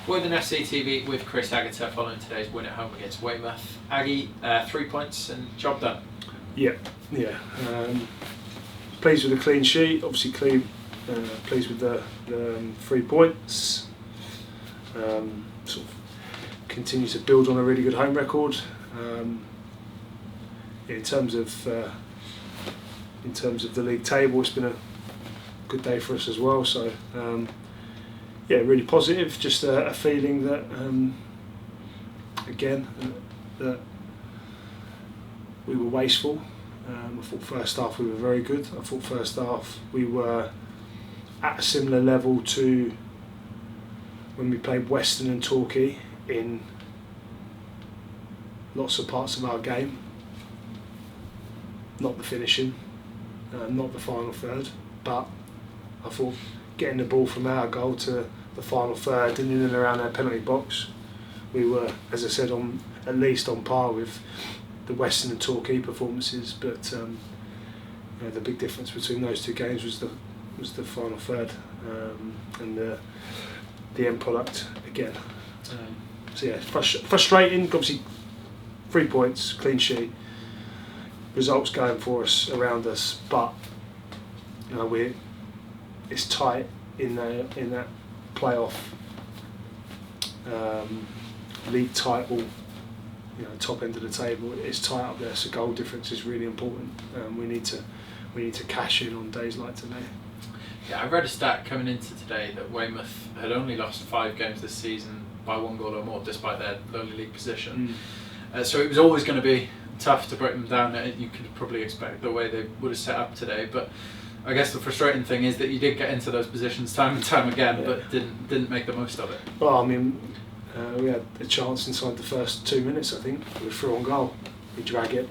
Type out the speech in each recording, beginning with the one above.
With an FCTV with Chris Agutter following today's win at home against Weymouth. Aggie, 3 points and job done. Yeah. Pleased with the clean sheet. Obviously, pleased with the 3 points. Sort of continue to build on a really good home record. In terms of the league table, it's been a good day for us as well. So really positive. Just a feeling that that we were wasteful. I thought first half we were very good. I thought first half we were at a similar level to when we played Western and Torquay in lots of parts of our game. Not the finishing, not the final third, but I thought getting the ball from our goal to the final third and in and around our penalty box, we were, as I said, at least on par with the Western and Torquay performances. But the big difference between those two games was the final third and the end product again. Frustrating. Obviously, 3 points, clean sheet, results going for us around us, but it's tight in that playoff league title. Top end of the table. It's tight up there, so goal difference is really important. We need to cash in on days like today. Yeah, I read a stat coming into today that Weymouth had only lost 5 games this season by 1 goal or more, despite their lowly league position. So it was always going to be tough to break them down. You could probably expect the way they would have set up today, but I guess the frustrating thing is that you did get into those positions time and time again, but didn't make the most of it. Well, I mean, we had a chance inside the first 2 minutes. I think we were through on goal. We drag it.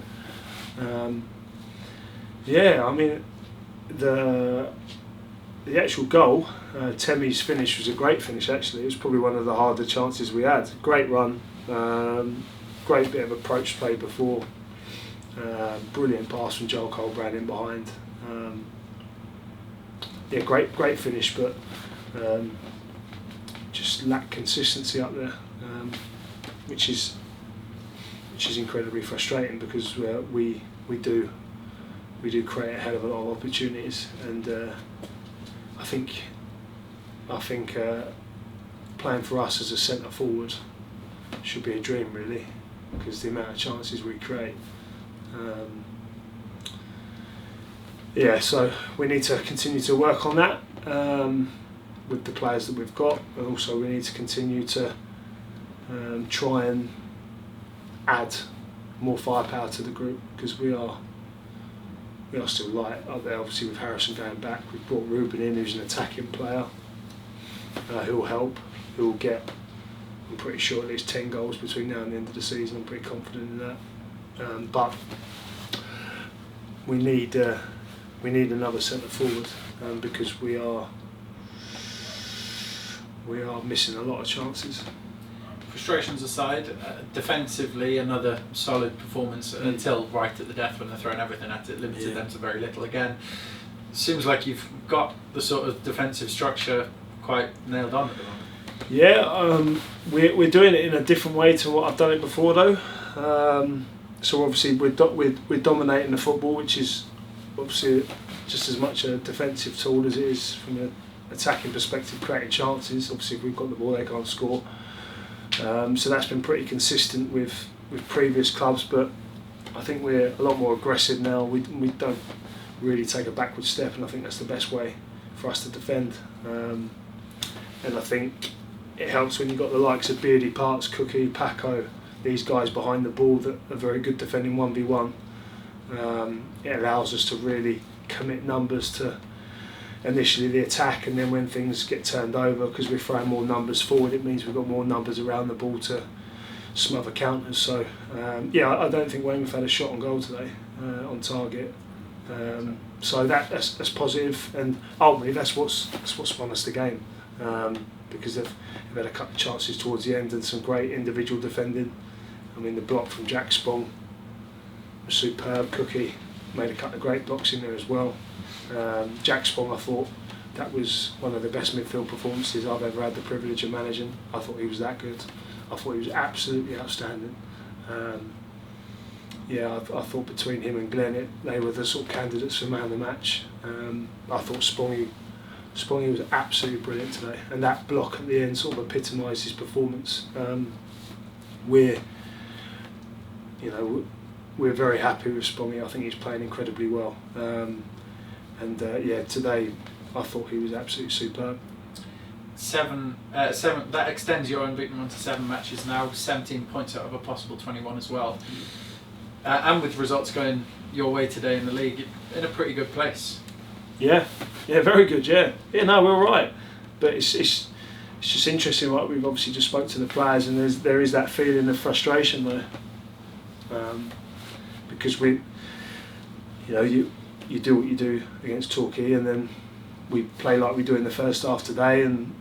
The actual goal, Temi's finish was a great finish. Actually, it was probably one of the harder chances we had. Great run, great bit of approach play before. Brilliant pass from Joel Colbrand in behind. Great finish, but just lack consistency up there, which is incredibly frustrating because we do create a hell of a lot of opportunities, and I think playing for us as a centre forward should be a dream, really, because the amount of chances we create. So we need to continue to work on that with the players that we've got, and also we need to continue to try and add more firepower to the group, because we are still light up there. Obviously, with Harrison going back, we've brought Ruben in, who's an attacking player, who will help, who will get, I'm pretty sure, at least 10 goals between now and the end of the season. I'm pretty confident in that. But we need another centre forward, because we are missing a lot of chances. Frustrations aside, defensively another solid performance until right at the death when they're throwing everything at it, limited them to very little again. Seems like you've got the sort of defensive structure quite nailed on at the moment. Yeah, we're doing it in a different way to what I've done it before, though. So obviously we're dominating the football, which is obviously just as much a defensive tool as it is from an attacking perspective, creating chances. Obviously, if we've got the ball, they can't score. So that's been pretty consistent with previous clubs, but I think we're a lot more aggressive now. We don't really take a backward step, and I think that's the best way for us to defend. And I think it helps when you've got the likes of Beardy, Parts, Cookie, Paco, these guys behind the ball that are very good defending 1v1. It allows us to really commit numbers to initially the attack, and then when things get turned over, because we're throwing more numbers forward, it means we've got more numbers around the ball to smother counters. So I don't think Weymouth had a shot on goal today on target. So that's positive, and ultimately that's what spun us the game, because they've had a couple of chances towards the end and some great individual defending. I mean, the block from Jack Spong was superb. Cookie made a couple of great blocks in there as well. Jack Spong, I thought, that was one of the best midfield performances I've ever had the privilege of managing. I thought he was that good. I thought he was absolutely outstanding. I thought between him and Glenn, they were the sort of candidates for man of the match. I thought Spongy was absolutely brilliant today, and that block at the end sort of epitomised his performance. We're very happy with Spongy. I think he's playing incredibly well. Today I thought he was absolutely superb. Seven. That extends your unbeaten run to 7 matches now. 17 points out of a possible 21 as well. And with results going your way today in the league, you're in a pretty good place. Yeah, very good. Yeah, no, we're all right. But it's just interesting. Like, we've obviously just spoke to the players, and there is that feeling of frustration there, because you do what you do against Torquay, and then we play like we do in the first half today, and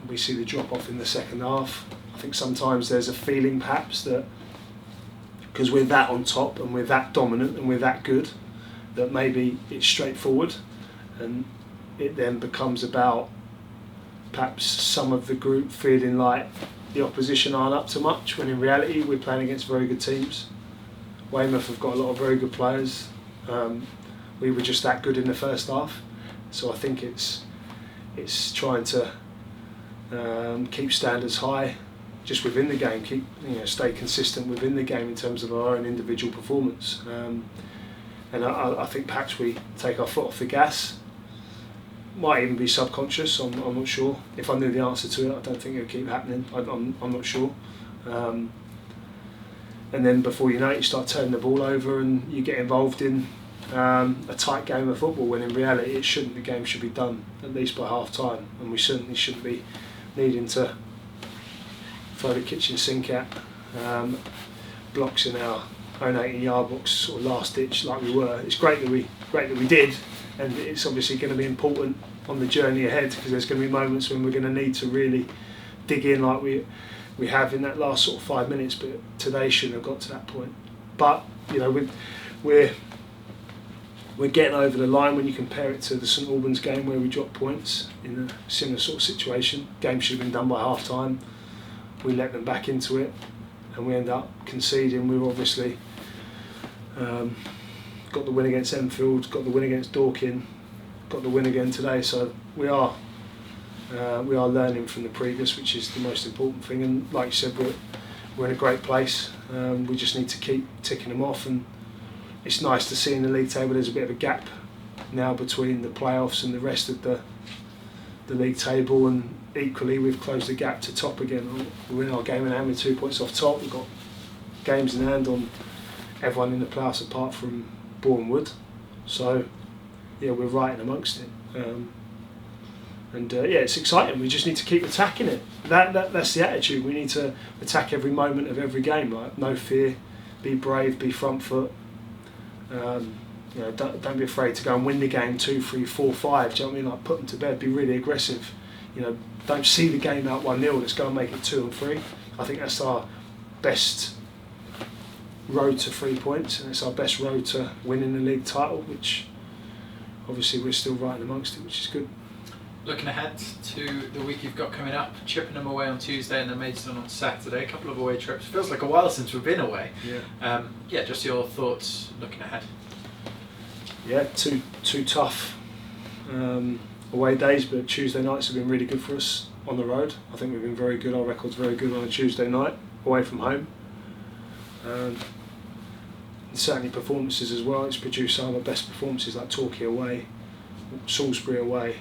we see the drop off in the second half. I think sometimes there's a feeling perhaps that because we're that on top and we're that dominant and we're that good, that maybe it's straightforward, and it then becomes about perhaps some of the group feeling like the opposition aren't up to much, when in reality we're playing against very good teams. Weymouth have got a lot of very good players. We were just that good in the first half, so I think it's trying to keep standards high just within the game, stay consistent within the game in terms of our own individual performance. And I think perhaps we take our foot off the gas. Might even be subconscious. I'm not sure. If I knew the answer to it, I don't think it would keep happening. I'm not sure. And then before you know it, you start turning the ball over and you get involved in a tight game of football, when in reality the game should be done at least by half time, and we certainly shouldn't be needing to throw the kitchen sink at blocks in our own 18-yard box, sort of last ditch like we were. It's great that we did, and it's obviously going to be important on the journey ahead, because there's going to be moments when we're going to need to really dig in like we have in that last sort of 5 minutes. But today shouldn't have got to that point. But we're getting over the line when you compare it to the St Albans game, where we dropped points in a similar sort of situation. Game should have been done by half time. We let them back into it, and we end up conceding. We've obviously got the win against Enfield, got the win against Dorking, got the win again today. So we are learning from the previous, which is the most important thing. And like you said, we're in a great place. We just need to keep ticking them off, and it's nice to see in the league table there's a bit of a gap now between the playoffs and the rest of the league table, and equally we've closed the gap to top again. We're in our game in hand with 2 points off top. We've got games in hand on everyone in the playoffs apart from Bournemouth. So we're right in amongst it. It's exciting. We just need to keep attacking it. That's the attitude. We need to attack every moment of every game. Like, no fear, be brave, be front foot. Don't be afraid to go and win the game 2, 3, 4, 5. Do you know what I mean? Like, put them to bed. Be really aggressive. Don't see the game out 1-0. Let's go and make it 2 and 3. I think that's our best road to 3 points, and it's our best road to winning the league title, which obviously we're still right in amongst it, which is good. Looking ahead to the week you've got coming up, Chippenham away on Tuesday and then Maidstone on Saturday. A couple of away trips. Feels like a while since we've been away. Yeah. Just your thoughts looking ahead. Yeah, two tough away days, but Tuesday nights have been really good for us on the road. I think we've been very good. Our record's very good on a Tuesday night away from home. And certainly performances as well. It's produced some of our best performances, like Torquay away, Salisbury away,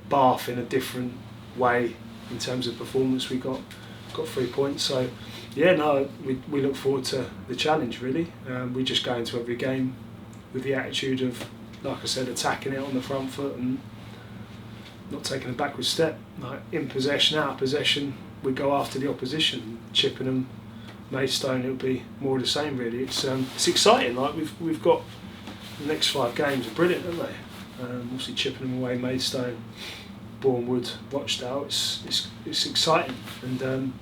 Bath in a different way in terms of performance. We got 3 points. So we look forward to the challenge really. We just go into every game with the attitude of, like I said, attacking it on the front foot and not taking a backward step. Like, in possession, out of possession, we go after the opposition. Chippenham, Maidstone, it'll be more of the same really. It's exciting. Like, we've got the next 5 games are brilliant, aren't they? Obviously Chippenham away, Maidstone, Bournemouth, Rochdale. It's exciting, and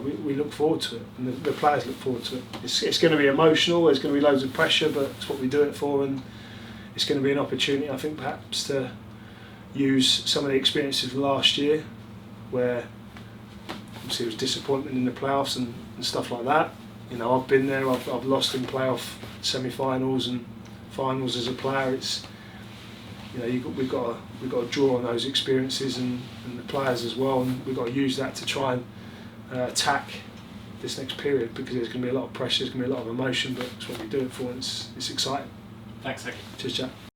we look forward to it, and the players look forward to it. It's going to be emotional. There's going to be loads of pressure, but it's what we do it for, and it's going to be an opportunity, I think, perhaps to use some of the experiences of last year, where obviously there was disappointment in the playoffs and stuff like that. You know, I've been there. I've lost in playoff semi-finals and finals as a player. It's, you know, we've got to draw on those experiences and the players as well, and we've got to use that to try and attack this next period, because there's going to be a lot of pressure, there's going to be a lot of emotion, but it's what we do it for, and it's exciting. Thanks, Nick. Cheers, chat.